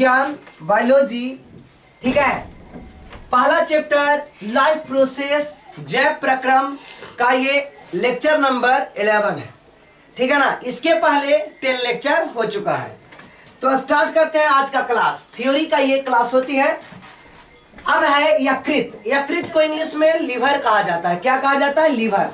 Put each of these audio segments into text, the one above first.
विज्ञान बायोलॉजी, ठीक है। पहला चैप्टर लाइफ प्रोसेस जैव प्रक्रम का ये लेक्चर नंबर 11 है, ठीक है ना। इसके पहले 10 लेक्चर हो चुका है। तो स्टार्ट करते हैं आज का क्लास। थ्योरी का ये क्लास होती है। अब है यकृत। यकृत को इंग्लिश में लीवर कहा जाता है। क्या कहा जाता है? लीवर।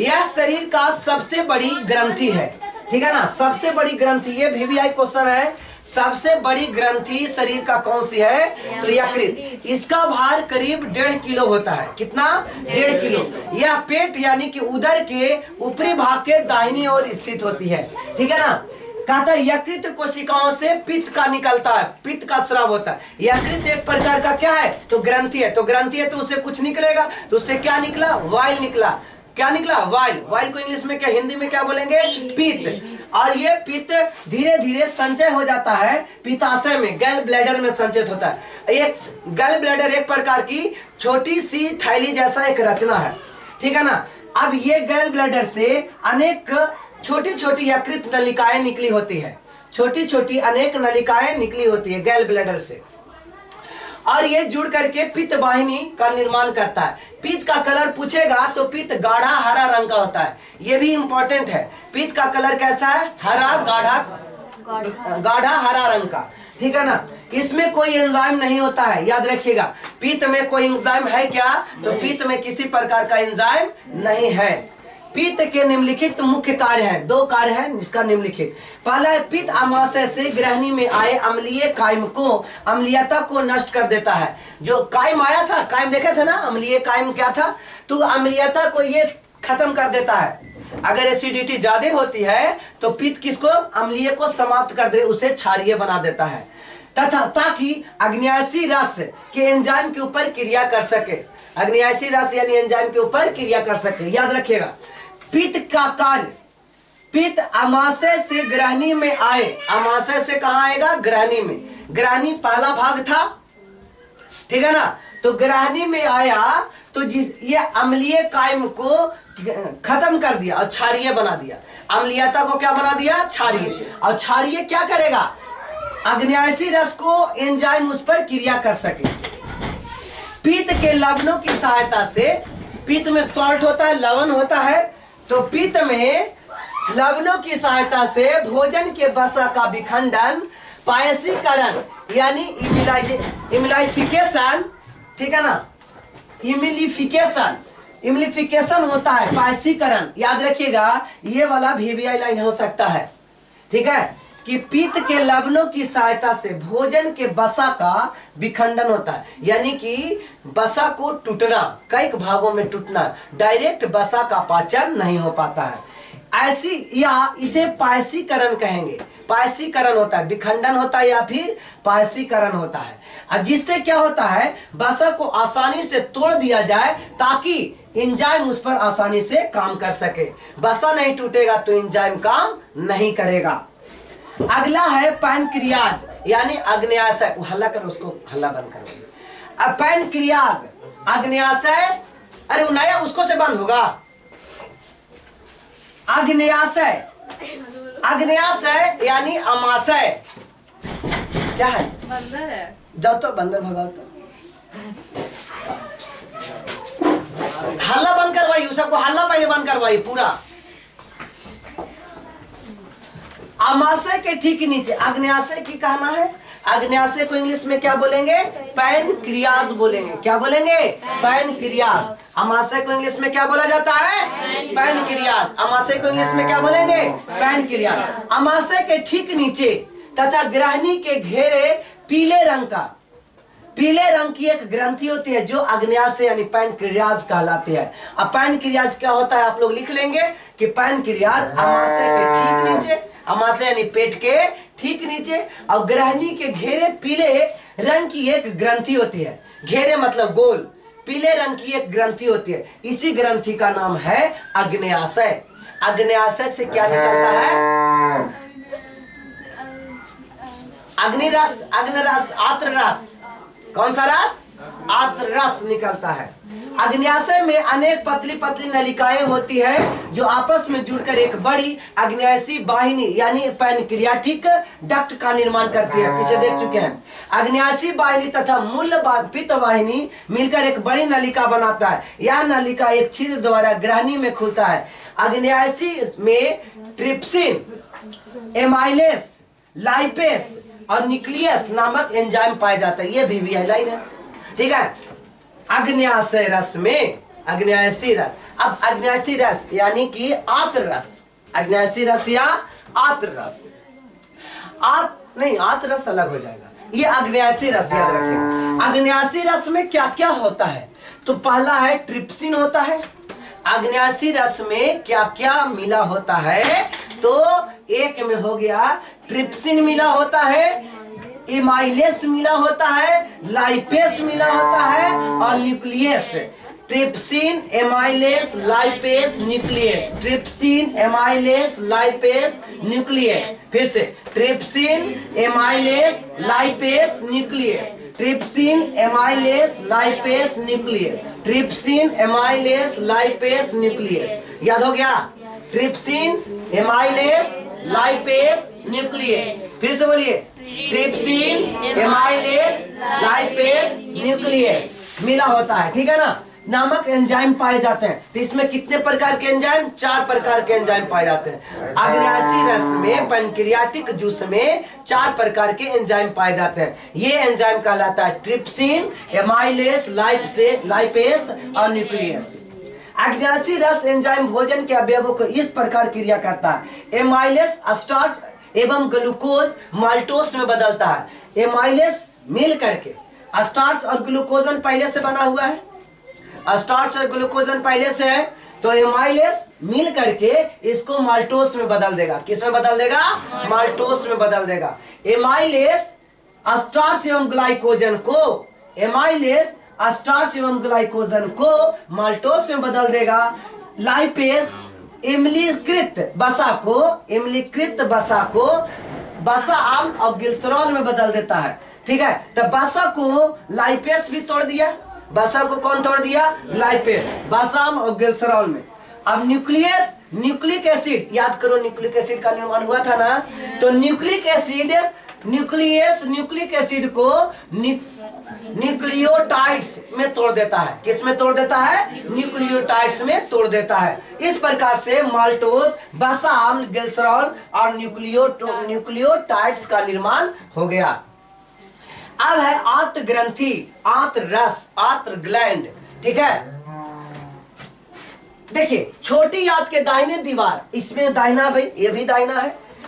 यह शरीर का सबसे बड़ी ग्रंथि है, ठीक है ना। सबसे बड़ी ग्रंथि, ये VVI क्वेश्चन है। सबसे बड़ी ग्रंथि शरीर का कौन सी है? तो यकृत। इसका भार करीब 1.5 किलो होता है। कितना? 1.5 किलो। यह पेट यानी कि उदर के ऊपरी भाग के दाहिनी ओर स्थित होती है, ठीक है ना। कहता है यकृत कोशिकाओं से पित्त का निकलता है, पित्त का स्राव होता है। यकृत एक प्रकार का क्या है? तो ग्रंथि है। तो ग्रंथि है तो उससे कुछ निकलेगा। तो उससे क्या निकला? वाइल निकला। क्या निकला? वाइल। वाइल को इंग्लिश में क्या, हिंदी में क्या बोलेंगे? पित्त। और ये पित्त धीरे धीरे संचय हो जाता है पित्ताशय में, गैल ब्लैडर में संचित होता है। एक गैल ब्लैडर एक प्रकार की छोटी सी थैली जैसा एक रचना है, ठीक है ना। अब ये गैल ब्लैडर से अनेक छोटी छोटी यकृत नलिकाएं निकली होती है। छोटी छोटी अनेक नलिकाएं निकली होती है गैल ब्लैडर से, और ये जुड़ करके पित्त वाहिनी का निर्माण करता है। पित्त का कलर पूछेगा तो पित्त गाढ़ा हरा रंग का होता है। ये भी इंपॉर्टेंट है। पित्त का कलर कैसा है? हरा, गाढ़ा हरा रंग का, ठीक है ना। इसमें कोई एंजाइम नहीं होता है, याद रखिएगा। पित्त में कोई एंजाइम है क्या? तो पित्त में किसी प्रकार का एंजाइम नहीं है। पित्त के निम्नलिखित मुख्य कार्य हैं। 2 कार्य हैं इसका निम्नलिखित। पहला है पित्त आमाशय से ग्रहणी में आए अम्लीय कायम को, अम्लीयता को नष्ट कर देता है। जो कायम आया था, कायम देखे थे ना, अम्लीय कायम क्या था? तो अम्लीयता को ये खत्म कर देता है। अगर एसिडिटी ज्यादा होती है तो पित्त किसको? अम्लीय को समाप्त कर दे, उसे क्षारीय बना देता है, तथा ताकि आग्नेयाशी रस के एंजाइम के ऊपर क्रिया कर सके। आग्नेयाशी रस यानी एंजाइम के ऊपर क्रिया कर सके, याद रखिएगा। पित्त का कार्य, पित्त आमाशय से ग्रहणी में आए। आमाशय से कहाँ आएगा? ग्रहणी में। ग्रहणी पहला भाग था, ठीक है ना। तो ग्रहणी में आया तो ये अम्लीय कायम को खत्म कर दिया और क्षारीय बना दिया। अम्लीयता को क्या बना दिया? क्षारीय। और क्षारीय क्या करेगा? आग्नेयाशी रस को एंजाइम उस पर क्रिया कर सके। पित्त के लवणों की सहायता से, पित्त में सॉल्ट होता है, लवण होता है, तो पित्त में लवणों की सहायता से भोजन के वसा का विखंडन, पायसीकरण यानी इमिलाइफिकेशन, ठीक है ना। इमिलिफिकेशन होता है, पायसीकरण। याद रखिएगा, ये वाला VVI लाइन हो सकता है, ठीक है, कि पित्त के लवणों की सहायता से भोजन के वसा का विखंडन होता है, यानी कि वसा को टूटना, कई भागों में टूटना। डायरेक्ट वसा का पाचन नहीं हो पाता है ऐसी, या इसे पायसीकरण कहेंगे। पायसीकरण होता है, विखंडन होता है या फिर पायसीकरण होता है। अब जिससे क्या होता है? वसा को आसानी से तोड़ दिया जाए ताकि एंजाइम उस पर आसानी से काम कर सके। वसा नहीं टूटेगा तो एंजाइम काम नहीं करेगा। अगला है पैनक्रियाज यानी आग्नेयाशय। हल्ला करो, उसको हल्ला बंद करो। अब पैनक्रियाज, आग्नेयाशय, अरे नया उसको से बंद होगा। आग्नेयाशय, आग्नेयाशय यानी अमाशय। क्या है? बंदर है। जाओ तो बंदर भगाओ तो। हल्ला बंद करवाइए, सबको हल्ला पहले बंद करवाइए पूरा। अमाशय के ठीक नीचे आग्नेयाशय की कहना है। आग्नेयाशय को इंग्लिश में क्या बोलेंगे? पैनक्रियाज बोलेंगे। क्या बोलेंगे? पैनक्रियाज। अमाशय को इंग्लिश में क्या बोला जाता है? पैनक्रियाज। अमाशय को इंग्लिश में क्या बोलेंगे? पैनक्रियाज। अमाशय के ठीक नीचे तथा ग्रहणी के घेरे पीले रंग की एक ग्रंथि होती है जो आग्नेयाशय यानी पैनक्रियाज कहलाती है। अब पैनक्रियाज क्या होता है आप लोग लिख लेंगे कि पैनक्रियाज अमाशय के ठीक नीचे, अमाशय यानी पेट के ठीक नीचे, और ग्रहणी के घेरे पीले रंग की एक ग्रंथि होती है। घेरे मतलब गोल, पीले रंग की एक ग्रंथि होती है। इसी ग्रंथि का नाम है आग्नेयाशय। आग्नेयाशय से क्या निकलता है? अग्निरस, अग्नरस, आत्ररस। कौन सा रस? आत्र रस निकलता है। अग्न्याशय में अनेक पतली पतली नलिकाएं होती है जो आपस में जुड़कर एक बड़ी अग्न्याशी वाहिनी यानी पैनक्रियाटिक डक्ट का निर्माण करती है। पीछे देख चुके हैं। अग्न्याशी वाहिनी तथा मूल पित्त वाहिनी मिलकर एक बड़ी नलिका बनाता है। यह नलिका एक छिद्र द्वारा ग्रहणी में खुलता है। अग्न्याशी में ट्रिप्सिन, एमाइलेस, लाइपेस और न्यूक्लियस नामक एंजाइम पाए जाते हैं। ये भी हाइलाइट है, ठीक है। अग्न्याशय रस में अग्न्याशी रस, अब अग्न्याशी रस यानी कि आत्र रस, अग्न्याशी रस या आत्र रस, आत्र रस अलग हो जाएगा। ये अग्न्याशी रस याद रखिए। अग्न्याशी रस में क्या क्या होता है? तो पहला है ट्रिप्सिन होता है। अग्न्याशी रस में क्या क्या मिला होता है? तो एक में हो गया ट्रिप्सिन मिला होता है, इमाइलेस मिला होता है, लाइपेस मिला होता है और nucleus. Trypsin, amylase, lipase, nucleus. Trypsin, amylase, lipase, nucleus. फिर से trypsin, amylase, lipase, nucleus. Trypsin, amylase, lipase, nucleus. Trypsin, amylase, lipase, nucleus. याद हो गया? Trypsin, amylase, lipase, nucleus. फिर से बोलिए, ट्रिप्सिन, एमाइलेस, लाइपेस, न्यूक्लियस मिला होता है, ठीक है ना, नामक एंजाइम पाए जाते हैं। तो इसमें कितने प्रकार के एंजाइम? 4 प्रकार के एंजाइम पाए जाते हैं। अग्न्याशी रस में, पैनक्रियाटिक जूस में 4 प्रकार के एंजाइम पाए जाते हैं। ये एंजाइम कहलाता है ट्रिप्सिन, एमाइलेस, लाइपेस और न्यूक्लियस। अग्न्याशी रस एंजाइम भोजन के अवयवों को इस प्रकार क्रिया करता है। एमाइलेस स्टार्च एवं ग्लूकोज माल्टोस में बदलता है। एमाइलेस मिल करके, स्टार्च और ग्लूकोजन पहले से बना हुआ है, स्टार्च और ग्लूकोजन पहले से है, तो एमाइलेस मिल करके इसको माल्टोस में बदल देगा। किस में बदल देगा? माल्टोस में बदल देगा। एमाइलेस स्टार्च एवं ग्लाइकोजन को, एमाइलेस स्टार्च एवं ग्लाइकोजन को माल्टोस में बदल देगा। लाइपेस इमलीकृत वसा को वसा आम्ल और ग्लिसरॉल में बदल देता है, ठीक है। तो वसा को लाइपेस भी तोड़ दिया, वसा को कौन तोड़ दिया? लाइपेस, वसा आम्ल और ग्लिसरॉल में। अब न्यूक्लियस, न्यूक्लिक एसिड, याद करो न्यूक्लिक एसिड का निर्माण हुआ था ना, तो न्यूक्लिक एसिड को न्यूक्लियोटाइड्स में तोड़ देता है। किस में तोड़ देता है? न्यूक्लियोटाइड्स में तोड़ देता है। इस प्रकार से माल्टोज, वसा आम्ल, ग्लिसरॉल और न्यूक्लियोटाइड्स का निर्माण हो गया। अब है आंत ग्रंथि, आंत रस, आंत ग्लैंड, ठीक है। देखिए छोटी आंत के दाहिने दीवार, इसमें दाहिना भाई, ये भी दाहिना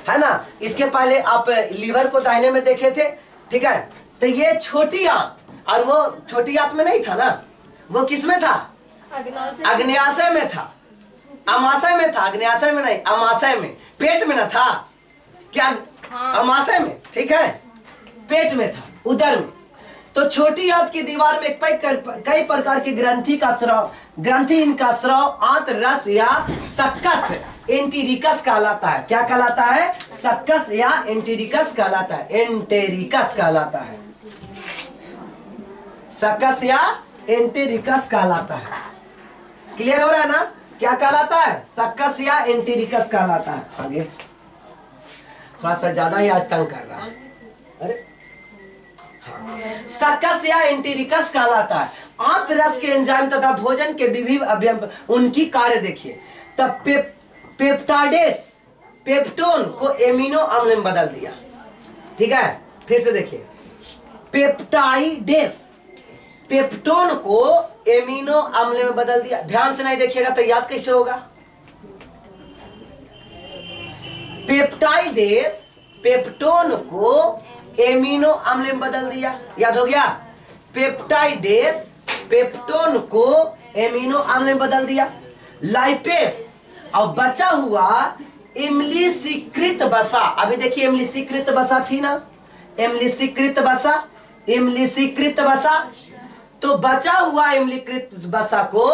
है ना। इसके पहले आप लीवर को दाहिने में देखे थे, ठीक है। तो ये छोटी आंत, और वो छोटी आंत में नहीं था ना, वो किस में था? अग्न्याशय में था, अमाशय में था, अग्न्याशय में नहीं, अमाशय में, पेट में ना था क्या? अमाशय में, ठीक है, पेट में था, उदर में। तो छोटी आंत की दीवार में कई प्रकार की ग्रंथि का स्राव, ग्रंथि इनका स्राव आंत रस या सक्कस एंटेरिकस कहलाता है। क्या कहलाता है? सक्कस या एंटेरिकस कहलाता है, एंटेरिकस कहलाता है, सक्कस या एंटेरिकस कहलाता है। क्लियर हो रहा है ना? क्या कहलाता है? सक्कस या एंटेरिकस कहलाता है। आगे थोड़ा सा ज्यादा ही आज तंग कर रहा है, अरे सक्कस या एंटेरिकस कहलाता है। आंत रस के एंजाइम तथा भोजन के विभिन्न अवयव, उनकी कार्य देखिए। तब पेप्टाइडेस पेप्टोन को एमिनो अम्ल में बदल दिया, ठीक है। फिर से देखिए, पेप्टाइडेस पेप्टोन को एमिनो अम्ल में बदल दिया। ध्यान से नहीं देखिएगा तो याद कैसे होगा? पेप्टाइडेस पेप्टोन को एमिनो अम्ल में बदल दिया, याद हो गया? पेप्टाइडेस पेप्टोन को एमिनो अम्ल में बदल दिया। लाइपेस और बचा हुआ इमलीशीकृत वसा, अभी देखिए इमलीशीकृत वसा थी ना, इमलीशीकृत वसा, तो बचा हुआ इमलीकृत वसा को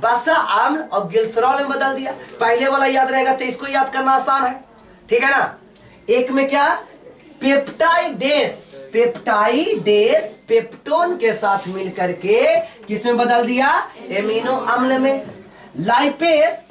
वसा आम्ल और ग्लिसरॉल में बदल दिया। पहले वाला याद रहेगा तो इसको याद करना आसान है, ठीक है ना। एक में क्या? पेप्टाइडेस पेप्टाइडेस पेप्टोन के साथ मिलकर के किसमें बदल दिया, एमिनो अम्ल में। लाइपेस